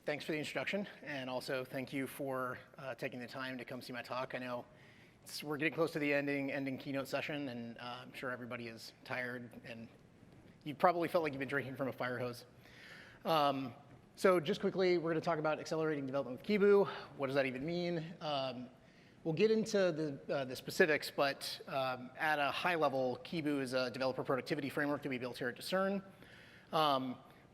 Thanks for the introduction, and also thank you for taking the time to come see my talk. I know we're getting close to the ending keynote session, and I'm sure everybody is tired, and you probably felt like you've been drinking from a fire hose. So just quickly, we're going to talk about accelerating development with Kibu. What does that even mean? We'll get into the specifics, but at a high level, Kibu is a developer productivity framework that we built here at Discern.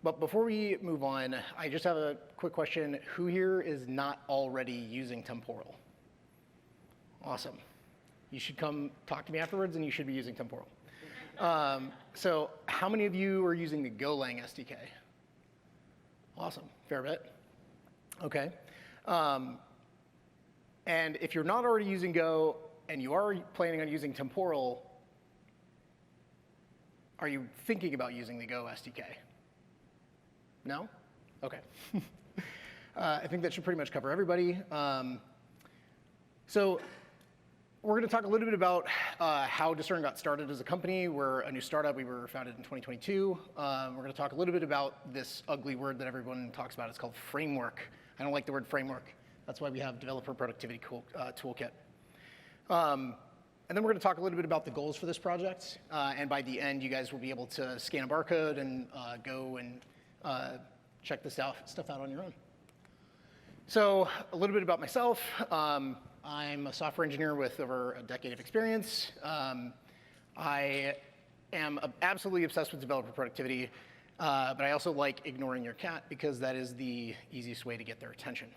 But before we move on, I just have a quick question. Who here is not already using Temporal? Awesome. You should come talk to me afterwards, and you should be using Temporal. So how many of you are using the Golang SDK? Awesome. Fair bit. OK. And if you're not already using Go, and you are planning on using Temporal, are you thinking about using the Go SDK? No? OK. I think that should pretty much cover everybody. So we're going to talk a little bit about how Discern got started as a company. We're a new startup. We were founded in 2022. We're going to talk a little bit about this ugly word that everyone talks about. It's called framework. I don't like the word framework. That's why we have developer productivity toolkit. And then we're going to talk a little bit about the goals for this project. And by the end, you guys will be able to scan a barcode and go and check this stuff out on your own. So a little bit about myself. I'm a software engineer with over a decade of experience. I am absolutely obsessed with developer productivity, but I also like ignoring your cat because that is the easiest way to get their attention.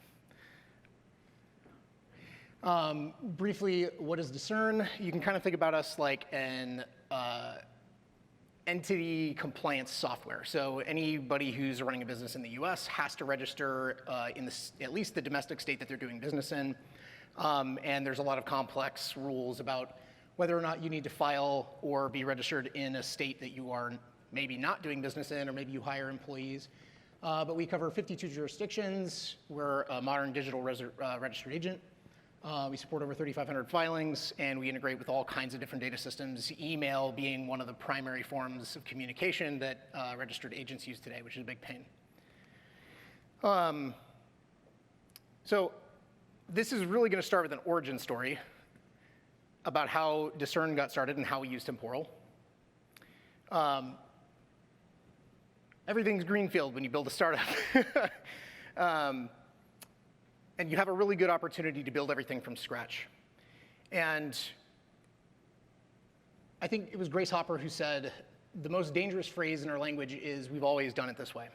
Briefly, what is Discern? You can kind of think about us like an entity compliance software. So anybody who's running a business in the US has to register in at least the domestic state that they're doing business in. And there's a lot of complex rules about whether or not you need to file or be registered in a state that you are maybe not doing business in, or maybe you hire employees. But we cover 52 jurisdictions. We're a modern digital registered agent. We support over 3,500 filings, and we integrate with all kinds of different data systems, email being one of the primary forms of communication that registered agents use today, which is a big pain. So this is really going to start with an origin story about how Discern got started and how we use Temporal. Everything's greenfield when you build a startup. And you have a really good opportunity to build everything from scratch. And I think it was Grace Hopper who said, the most dangerous phrase in our language is, we've always done it this way.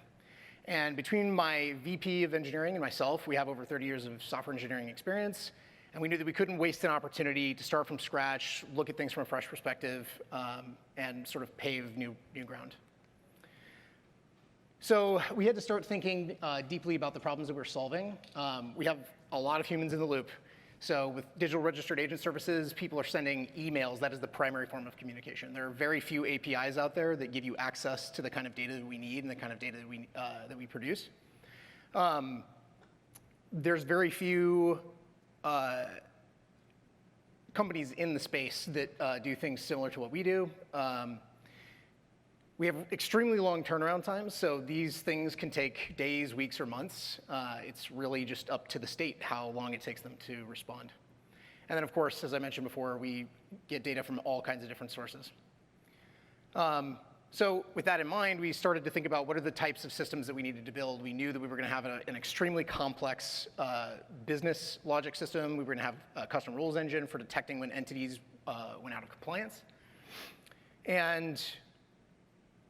And between my VP of engineering and myself, we have over 30 years of software engineering experience. And we knew that we couldn't waste an opportunity to start from scratch, look at things from a fresh perspective, and sort of pave new ground. So we had to start thinking deeply about the problems that we're solving. We have a lot of humans in the loop. So with digital registered agent services, people are sending emails. That is the primary form of communication. There are very few APIs out there that give you access to the kind of data that we need and the kind of data that we produce. There's very few companies in the space that do things similar to what we do. We have extremely long turnaround times, so these things can take days, weeks, or months. It's really just up to the state how long it takes them to respond. And then, of course, as I mentioned before, we get data from all kinds of different sources. So with that in mind, we started to think about what are the types of systems that we needed to build. We knew that we were going to have an extremely complex business logic system. We were going to have a custom rules engine for detecting when entities went out of compliance. And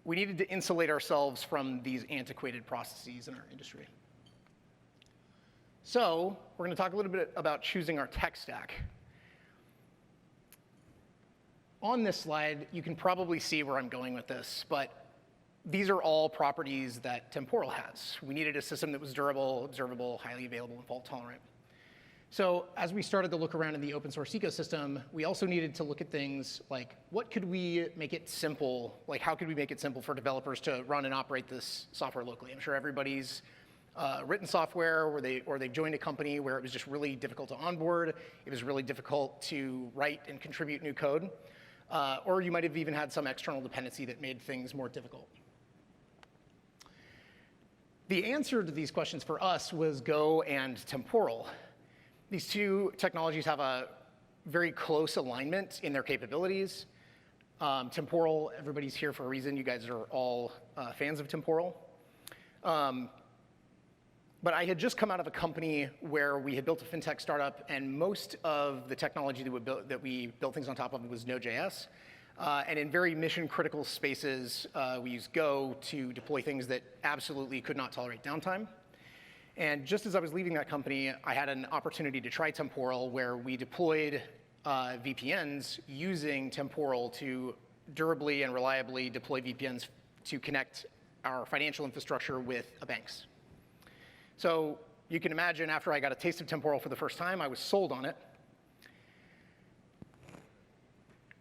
we needed to insulate ourselves from these antiquated processes in our industry. So we're going to talk a little bit about choosing our tech stack. On this slide, you can probably see where I'm going with this, but these are all properties that Temporal has. We needed a system that was durable, observable, highly available, and fault tolerant. So as we started to look around in the open source ecosystem, we also needed to look at things like, what could we make it simple? Like, how could we make it simple for developers to run and operate this software locally? I'm sure everybody's written software or they've joined a company where it was just really difficult to onboard. It was really difficult to write and contribute new code. Or you might have even had some external dependency that made things more difficult. The answer to these questions for us was Go and Temporal. These two technologies have a very close alignment in their capabilities. Temporal, everybody's here for a reason. You guys are all fans of Temporal. But I had just come out of a company where we had built a fintech startup, and most of the technology that we built things on top of was Node.js. And in very mission-critical spaces, we use Go to deploy things that absolutely could not tolerate downtime. And just as I was leaving that company, I had an opportunity to try Temporal, where we deployed VPNs using Temporal to durably and reliably deploy VPNs to connect our financial infrastructure with banks. So you can imagine, after I got a taste of Temporal for the first time, I was sold on it.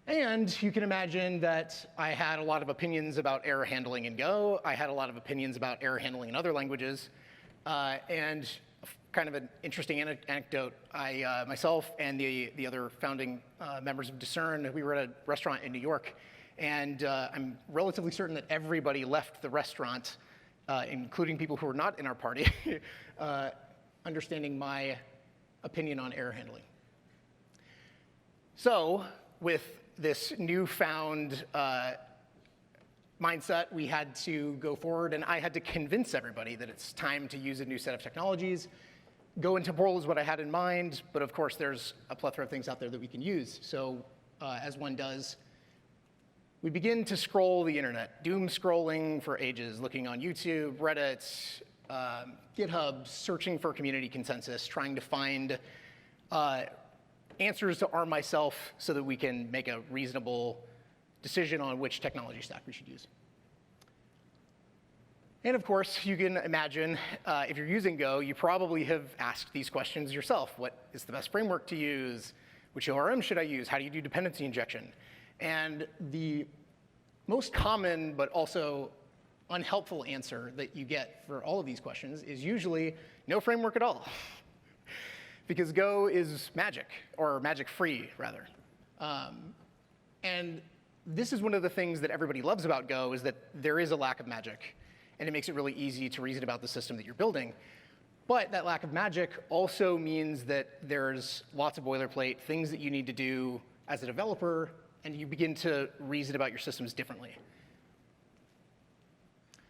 And you can imagine that I had a lot of opinions about error handling in Go. I had a lot of opinions about error handling in other languages. And kind of an interesting anecdote, myself and the other founding members of Discern, we were at a restaurant in New York. And I'm relatively certain that everybody left the restaurant, including people who were not in our party, understanding my opinion on error handling. So with this newfound mindset, we had to go forward, and I had to convince everybody that it's time to use a new set of technologies. Go and Temporal is what I had in mind, but of course there's a plethora of things out there that we can use. So as one does, we begin to scroll the internet, doom scrolling for ages, looking on YouTube, Reddit, GitHub, searching for community consensus, trying to find answers to arm myself so that we can make a reasonable decision on which technology stack we should use. And of course, you can imagine, if you're using Go, you probably have asked these questions yourself. What is the best framework to use? Which ORM should I use? How do you do dependency injection? And the most common, but also unhelpful answer that you get for all of these questions is usually no framework at all. Because Go is magic, or magic-free, rather. And this is one of the things that everybody loves about Go, is that there is a lack of magic. And it makes it really easy to reason about the system that you're building. But that lack of magic also means that there's lots of boilerplate, things that you need to do as a developer, and you begin to reason about your systems differently.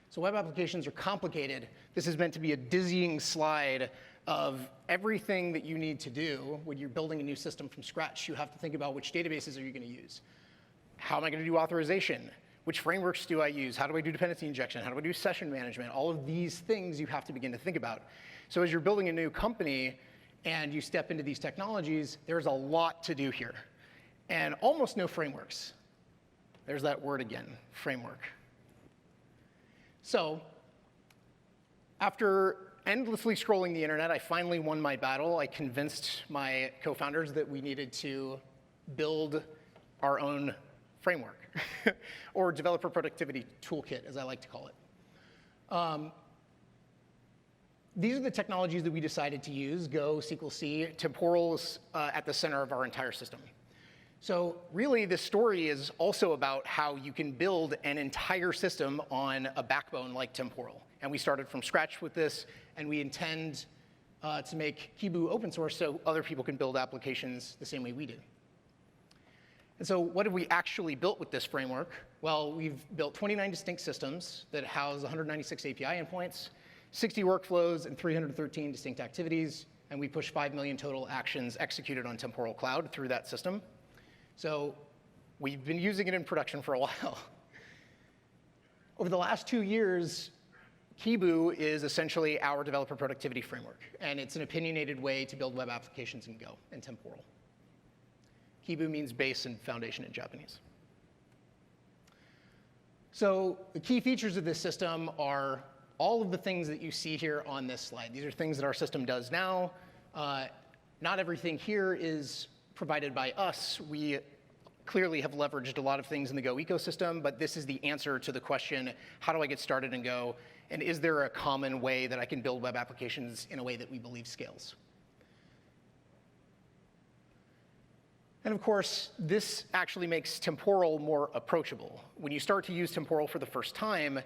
So web applications are complicated. This is meant to be a dizzying slide of everything that you need to do when you're building a new system from scratch. You have to think about which databases are you going to use? How am I going to do authorization? Which frameworks do I use? How do I do dependency injection? How do I do session management? All of these things you have to begin to think about. So as you're building a new company and you step into these technologies, there's a lot to do here. And almost no frameworks. There's that word again, framework. So after endlessly scrolling the internet, I finally won my battle. I convinced my co-founders that we needed to build our own framework, or developer productivity toolkit, as I like to call it. These are the technologies that we decided to use: Go, SQL-C, Temporal's at the center of our entire system. So really, this story is also about how you can build an entire system on a backbone like Temporal. And we started from scratch with this, and we intend to make Kibu open source so other people can build applications the same way we do. And so what have we actually built with this framework? Well, we've built 29 distinct systems that house 196 API endpoints, 60 workflows, and 313 distinct activities. And we push 5 million total actions executed on Temporal Cloud through that system. So we've been using it in production for a while. Over the last 2 years, Kibu is essentially our developer productivity framework. And it's an opinionated way to build web applications in Go and Temporal. Kibu means base and foundation in Japanese. So the key features of this system are all of the things that you see here on this slide. These are things that our system does now. Not everything here is provided by us. We clearly have leveraged a lot of things in the Go ecosystem, but this is the answer to the question, how do I get started in Go? And is there a common way that I can build web applications in a way that we believe scales? And of course, this actually makes Temporal more approachable. When you start to use Temporal for the first time,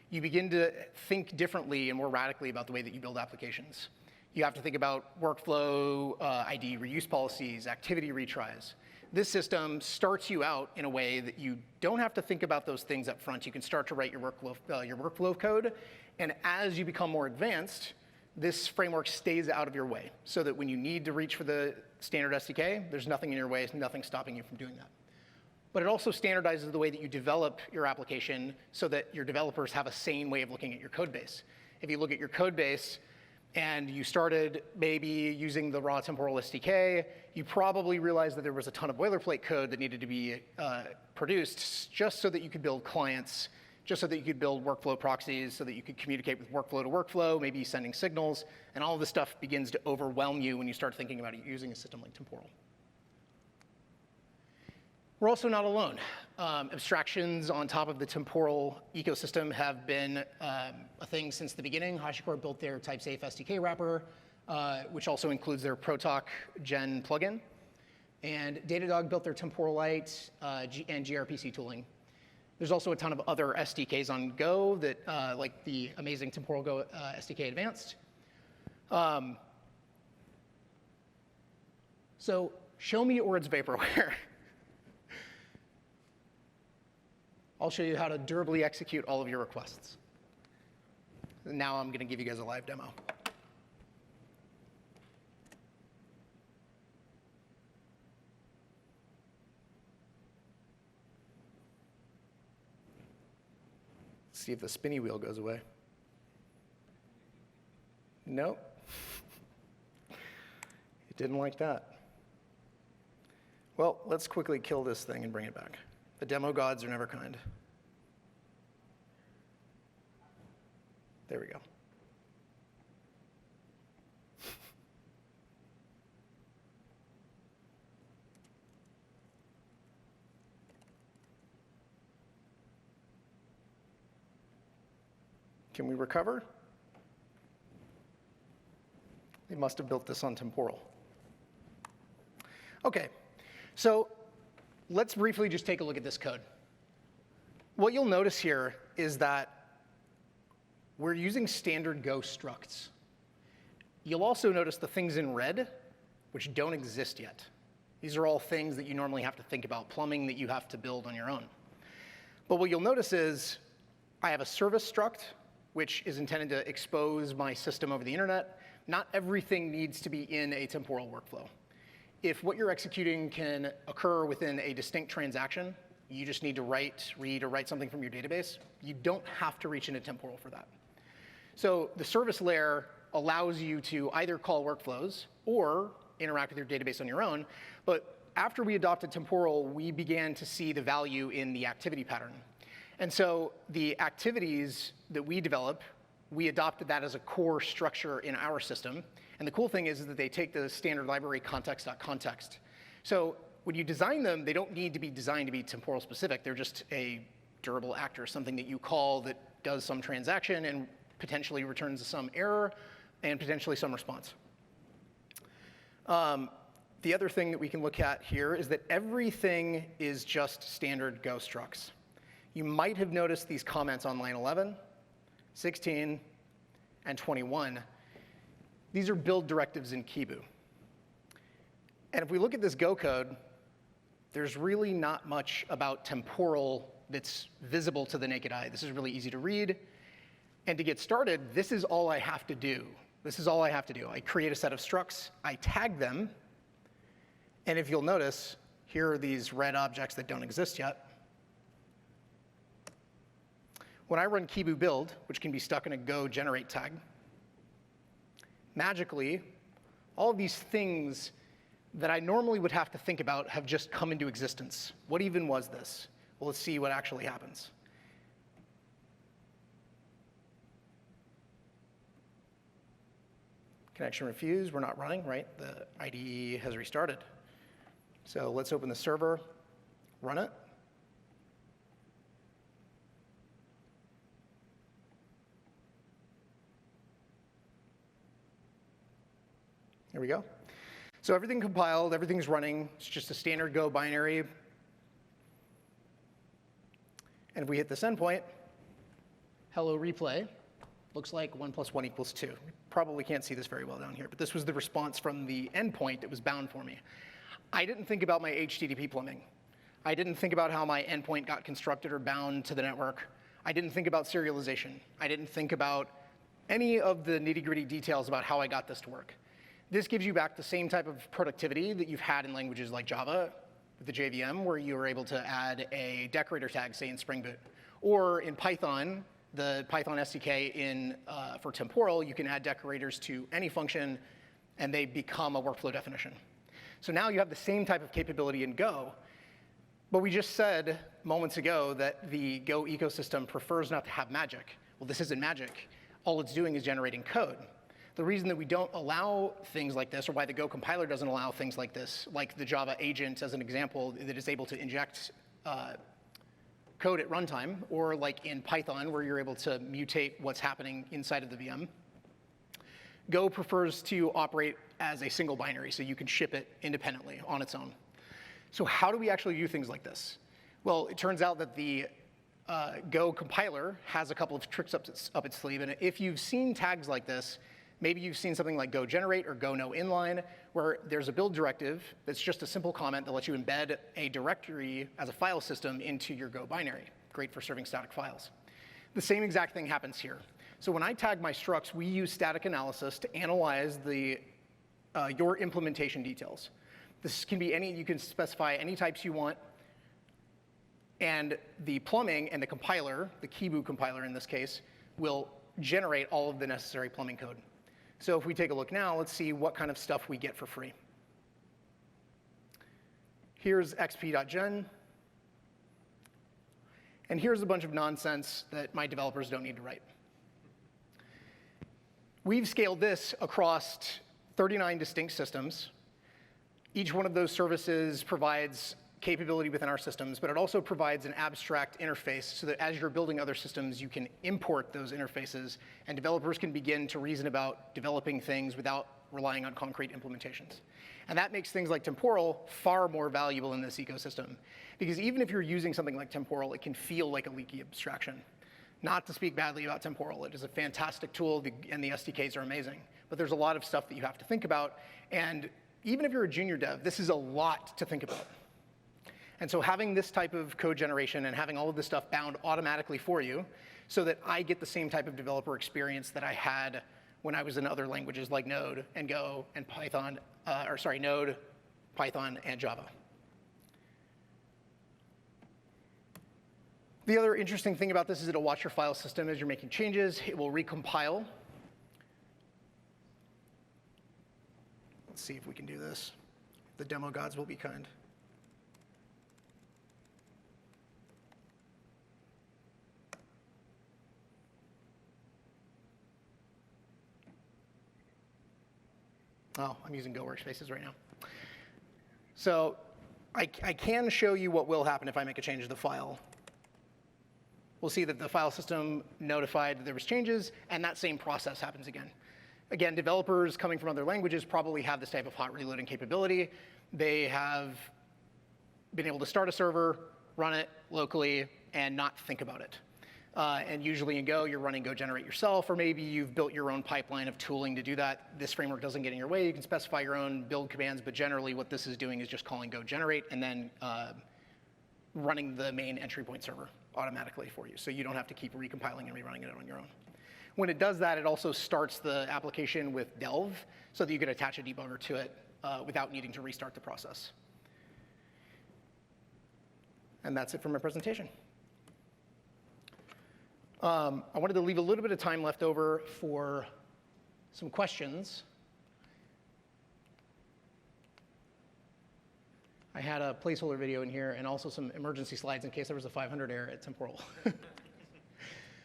you begin to think differently and more radically about the way that you build applications. You have to think about workflow, ID reuse policies, activity retries. This system starts you out in a way that you don't have to think about those things up front. You can start to write your workflow code, and as you become more advanced, this framework stays out of your way, so that when you need to reach for the standard SDK, there's nothing in your way, there's nothing stopping you from doing that. But it also standardizes the way that you develop your application so that your developers have a sane way of looking at your code base. If you look at your code base, and you started maybe using the raw temporal SDK, you probably realized that there was a ton of boilerplate code that needed to be produced just so that you could build clients, just so that you could build workflow proxies, so that you could communicate with workflow to workflow, maybe sending signals, and all of this stuff begins to overwhelm you when you start thinking about using a system like Temporal. We're also not alone. Abstractions on top of the Temporal ecosystem have been a thing since the beginning. HashiCorp built their type-safe SDK wrapper, which also includes their Protoc Gen plugin. And Datadog built their Temporalite and gRPC tooling. There's also a ton of other SDKs on Go that, like the amazing Temporal Go SDK Advanced. So show me or it's vaporware. I'll show you how to durably execute all of your requests. And now I'm going to give you guys a live demo. Let's see if the spinny wheel goes away. Nope. It didn't like that. Well, let's quickly kill this thing and bring it back. The demo gods are never kind. There we go. Can we recover? They must have built this on Temporal. OK, so let's briefly just take a look at this code. What you'll notice here is that we're using standard Go structs. You'll also notice the things in red, which don't exist yet. These are all things that you normally have to think about, plumbing that you have to build on your own. But what you'll notice is I have a service struct, which is intended to expose my system over the internet. Not everything needs to be in a temporal workflow. If what you're executing can occur within a distinct transaction, you just need to read or write something from your database, you don't have to reach into temporal for that. So the service layer allows you to either call workflows or interact with your database on your own. But after we adopted temporal, we began to see the value in the activity pattern. And so the activities that we develop, we adopted that as a core structure in our system. And the cool thing is that they take the standard library context.context. So when you design them, they don't need to be designed to be temporal specific. They're just a durable actor, something that you call that does some transaction and potentially returns some error and potentially some response. The other thing that we can look at here is that everything is just standard Go structs. You might have noticed these comments on line 11, 16, and 21. These are build directives in Kibu. And if we look at this Go code, there's really not much about temporal that's visible to the naked eye. This is really easy to read. And to get started, this is all I have to do. This is all I have to do. I create a set of structs, I tag them, and if you'll notice, here are these red objects that don't exist yet. When I run Kibu build, which can be stuck in a Go generate tag, magically, all of these things that I normally would have to think about have just come into existence. What even was this? Well, let's see what actually happens. Connection refused, we're not running, right? The IDE has restarted. So let's open the server, run it. There we go. So everything compiled, everything's running. It's just a standard Go binary. And if we hit this endpoint, hello replay looks like 1 + 1 = 2. You probably can't see this very well down here, but this was the response from the endpoint that was bound for me. I didn't think about my HTTP plumbing. I didn't think about how my endpoint got constructed or bound to the network. I didn't think about serialization. I didn't think about any of the nitty-gritty details about how I got this to work. This gives you back the same type of productivity that you've had in languages like Java with the JVM, where you were able to add a decorator tag, say in Spring Boot. Or in Python, the Python SDK for Temporal, you can add decorators to any function, and they become a workflow definition. So now you have the same type of capability in Go, but we just said moments ago that the Go ecosystem prefers not to have magic. Well, this isn't magic. All it's doing is generating code. The reason that we don't allow things like this, or why the Go compiler doesn't allow things like this, like the Java agent as an example that is able to inject code at runtime, or like in Python where you're able to mutate what's happening inside of the VM, Go prefers to operate as a single binary, so you can ship it independently on its own. So how do we actually do things like this? Well, it turns out that the Go compiler has a couple of tricks up its sleeve, and if you've seen tags like this, maybe you've seen something like go generate or go no inline, where there's a build directive that's just a simple comment that lets you embed a directory as a file system into your Go binary. Great for serving static files. The same exact thing happens here. So when I tag my structs, we use static analysis to analyze your implementation details. This can be you can specify any types you want, and the plumbing and the compiler, the Kibu compiler in this case, will generate all of the necessary plumbing code. So if we take a look now, let's see what kind of stuff we get for free. Here's xp.gen. And here's a bunch of nonsense that my developers don't need to write. We've scaled this across 39 distinct systems. Each one of those services provides capability within our systems, but it also provides an abstract interface so that as you're building other systems, you can import those interfaces, and developers can begin to reason about developing things without relying on concrete implementations. And that makes things like Temporal far more valuable in this ecosystem, because even if you're using something like Temporal, it can feel like a leaky abstraction. Not to speak badly about Temporal, it is a fantastic tool, and the SDKs are amazing, but there's a lot of stuff that you have to think about, and even if you're a junior dev, this is a lot to think about. And so having this type of code generation and having all of this stuff bound automatically for you so that I get the same type of developer experience that I had when I was in other languages like Node and Go and Python, Node, Python, and Java. The other interesting thing about this is it'll watch your file system as you're making changes. It will recompile. Let's see if we can do this. The demo gods will be kind. Oh, I'm using Go workspaces right now. So I can show you what will happen if I make a change to the file. We'll see that the file system notified that there was changes, and that same process happens again. Again, developers coming from other languages probably have this type of hot reloading capability. They have been able to start a server, run it locally, and not think about it. And usually in Go, you're running Go generate yourself, or maybe you've built your own pipeline of tooling to do that. This framework doesn't get in your way. You can specify your own build commands, but generally what this is doing is just calling Go generate and then running the main entry point server automatically for you. So you don't have to keep recompiling and rerunning it on your own. When it does that, it also starts the application with delve so that you can attach a debugger to it without needing to restart the process. And that's it for my presentation. I wanted to leave a little bit of time left over for some questions. I had a placeholder video in here and also some emergency slides in case there was a 500 error at Temporal.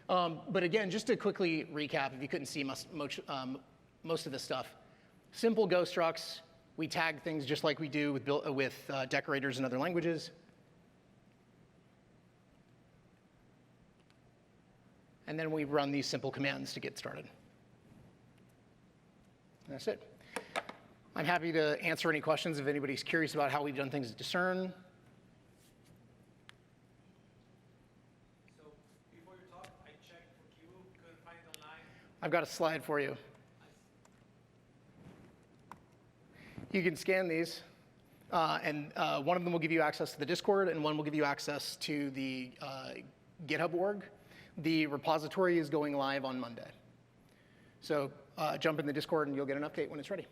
But again, just to quickly recap, if you couldn't see most of this stuff, simple Go structs, we tag things just like we do with decorators in other languages. And then we run these simple commands to get started. And that's it. I'm happy to answer any questions if anybody's curious about how we've done things at Discern. So before you talk, I checked for I've got a slide for you. You can scan these, and one of them will give you access to the Discord, and one will give you access to the GitHub org. The repository is going live on Monday. So jump in the Discord, and you'll get an update when it's ready.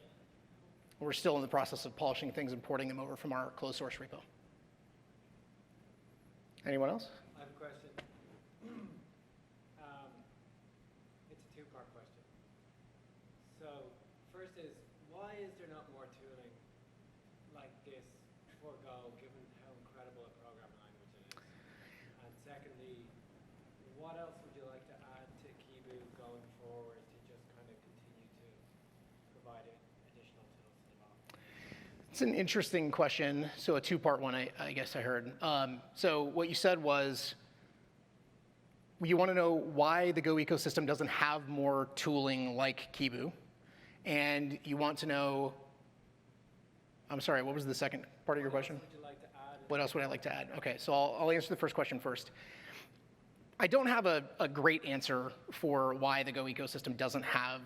We're still in the process of polishing things and porting them over from our closed source repo. Anyone else? I have a question. It's a two-part question. So first is, why is there not more tooling like this for Go, given how incredible a programming language it is? And secondly, what else would you like to add to Kibu going forward to just kind of continue to provide additional tools to develop? It's an interesting question. So a two-part one, I guess I heard. So what you said was, you want to know why the Go ecosystem doesn't have more tooling like Kibu, and you want to know, I'm sorry, what was the second part of your question? What else would you like to add? What else would I like to add? Okay, so I'll answer the first question first. I don't have a great answer for why the Go ecosystem doesn't have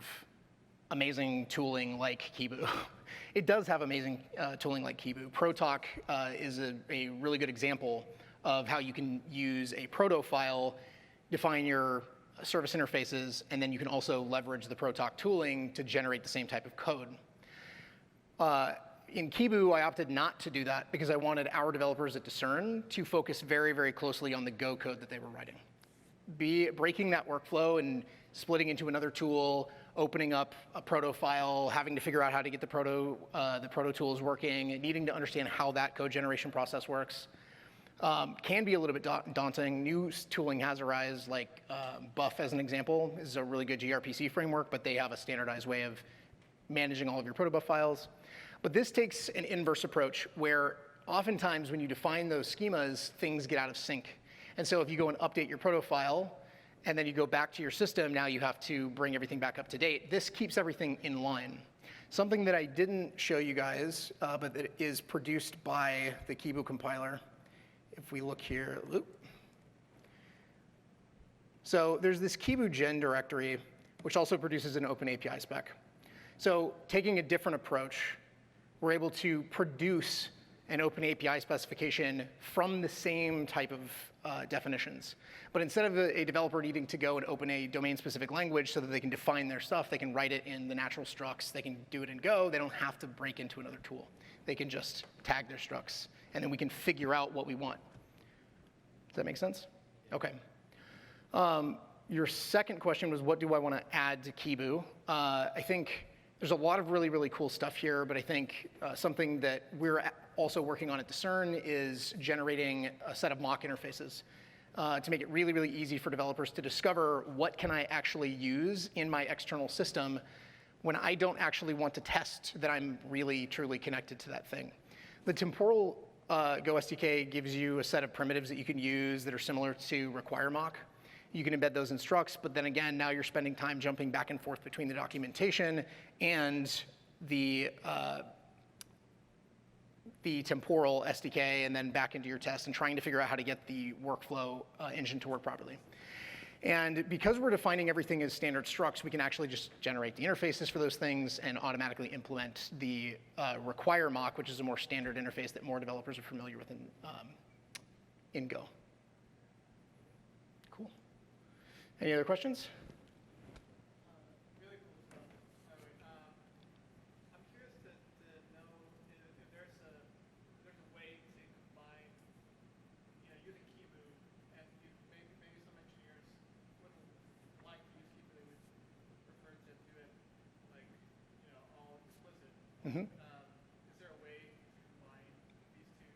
amazing tooling like Kibu. It does have amazing tooling like Kibu. Proto is a really good example of how you can use a proto file, define your service interfaces, and then you can also leverage the Proto tooling to generate the same type of code. In Kibu, I opted not to do that because I wanted our developers at Discern to focus very, very closely on the Go code that they were writing. Breaking that workflow and splitting into another tool, opening up a proto file, having to figure out how to get the proto tools working, and needing to understand how that code generation process works, can be a little bit daunting. New tooling has arisen, like Buff, as an example, is a really good gRPC framework, but they have a standardized way of managing all of your protobuf files. But this takes an inverse approach, where oftentimes when you define those schemas, things get out of sync. And so if you go and update your proto file, and then you go back to your system, now you have to bring everything back up to date. This keeps everything in line. Something that I didn't show you guys, but that is produced by the Kibu compiler. If we look here, so there's this Kibu gen directory, which also produces an open API spec. So taking a different approach, we're able to produce an open API specification from the same type of definitions. But instead of a developer needing to go and open a domain-specific language so that they can define their stuff, they can write it in the natural structs, they can do it in Go, they don't have to break into another tool. They can just tag their structs, and then we can figure out what we want. Does that make sense? Okay. Your second question was, what do I want to add to Kibu? I think there's a lot of really, really cool stuff here, but I think something that we're also working on at Discern is generating a set of mock interfaces to make it really, really easy for developers to discover what can I actually use in my external system when I don't actually want to test that I'm really, truly connected to that thing. The Temporal Go SDK gives you a set of primitives that you can use that are similar to require mock. You can embed those in structs, but then again, now you're spending time jumping back and forth between the documentation and the Temporal SDK, and then back into your test and trying to figure out how to get the workflow engine to work properly. And because we're defining everything as standard structs, we can actually just generate the interfaces for those things and automatically implement the require mock, which is a more standard interface that more developers are familiar with in Go. Cool. Any other questions? Really cool stuff. By the way, I'm curious to know if there's a way to combine, using Kibu, and maybe some engineers wouldn't like to use Kibu, they would prefer to do it like, all explicit. Mm-hmm. Is there a way to combine these two?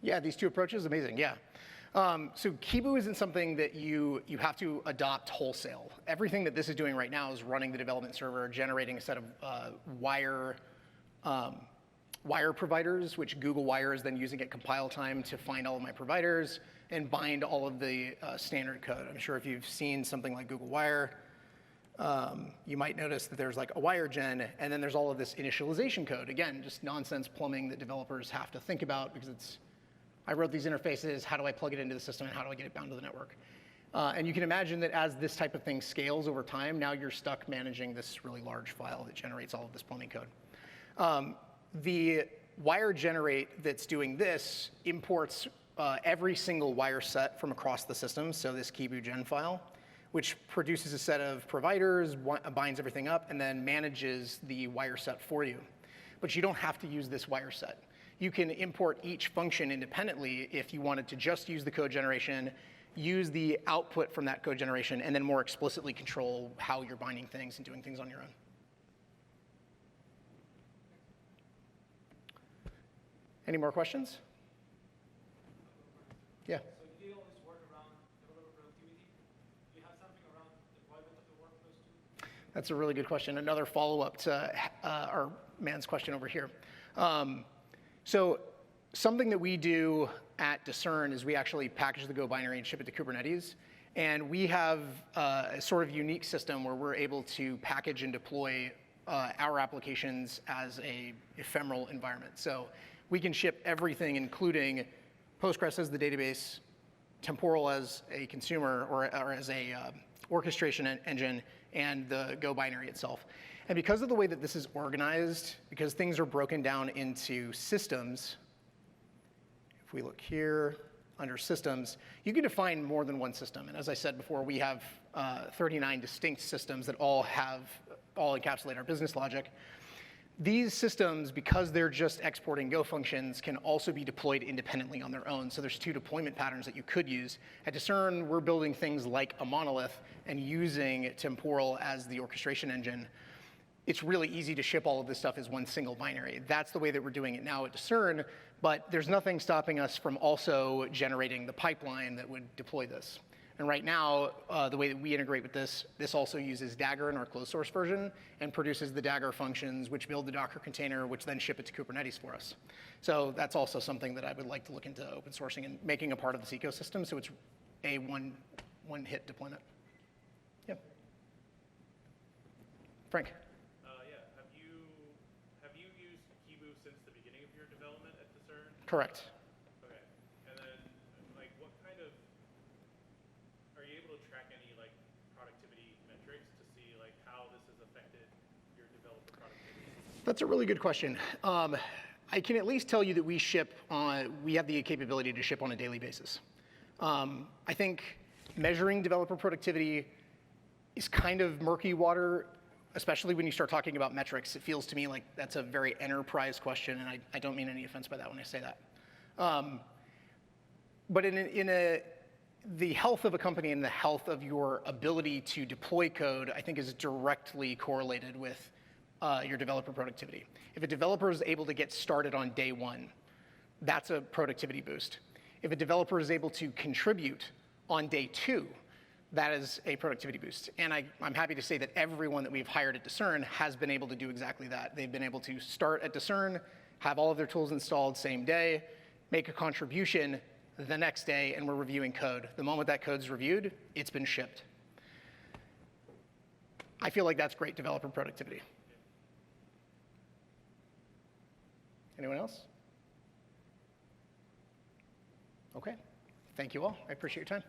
Yeah, these two approaches, amazing, yeah. So Kibu isn't something that you have to adopt wholesale. Everything that this is doing right now is running the development server, generating a set of wire providers, which Google Wire is then using at compile time to find all of my providers and bind all of the standard code. I'm sure if you've seen something like Google Wire, you might notice that there's like a wire gen, and then there's all of this initialization code. Again, just nonsense plumbing that developers have to think about because I wrote these interfaces, how do I plug it into the system, and how do I get it bound to the network? And you can imagine that as this type of thing scales over time, now you're stuck managing this really large file that generates all of this plumbing code. The wire generate that's doing this imports every single wire set from across the system, so this Kibu gen file, which produces a set of providers, binds everything up, and then manages the wire set for you. But you don't have to use this wire set. You can import each function independently if you wanted to just use the code generation, use the output from that code generation, and then more explicitly control how you're binding things and doing things on your own. Any more questions? Yeah. So you do all this work around developer productivity. Do you have something around deployment of the workflows too? That's a really good question. Another follow-up to our man's question over here. So something that we do at Discern is we actually package the Go binary and ship it to Kubernetes. And we have a sort of unique system where we're able to package and deploy our applications as a ephemeral environment. So we can ship everything, including Postgres as the database, Temporal as a consumer or as a orchestration engine, and the Go binary itself. And because of the way that this is organized, because things are broken down into systems, if we look here under systems, you can define more than one system. And as I said before, we have 39 distinct systems that all encapsulate our business logic. These systems, because they're just exporting Go functions, can also be deployed independently on their own. So there's two deployment patterns that you could use. At Discern, we're building things like a monolith and using Temporal as the orchestration engine. It's really easy to ship all of this stuff as one single binary. That's the way that we're doing it now at Discern, but there's nothing stopping us from also generating the pipeline that would deploy this. And right now, the way that we integrate with this also uses Dagger in our closed source version and produces the Dagger functions, which build the Docker container, which then ship it to Kubernetes for us. So that's also something that I would like to look into open sourcing and making a part of this ecosystem, so it's a one-hit deployment. Yep. Frank. Have you used Kibu since the beginning of your development at Discern? Correct. Okay. And then, like, what kind of, are you able to track any, like, productivity metrics to see, like, how this has affected your developer productivity? That's a really good question. I can at least tell you that we have the capability to ship on a daily basis. I think measuring developer productivity is kind of murky water, especially when you start talking about metrics. It feels to me like that's a very enterprise question, and I don't mean any offense by that when I say that. But the health of a company and the health of your ability to deploy code, I think, is directly correlated with your developer productivity. If a developer is able to get started on day one, that's a productivity boost. If a developer is able to contribute on day two, that is a productivity boost. And I'm happy to say that everyone that we've hired at Discern has been able to do exactly that. They've been able to start at Discern, have all of their tools installed same day, make a contribution the next day, and we're reviewing code. The moment that code's reviewed, it's been shipped. I feel like that's great developer productivity. Anyone else? Okay. Thank you all. I appreciate your time.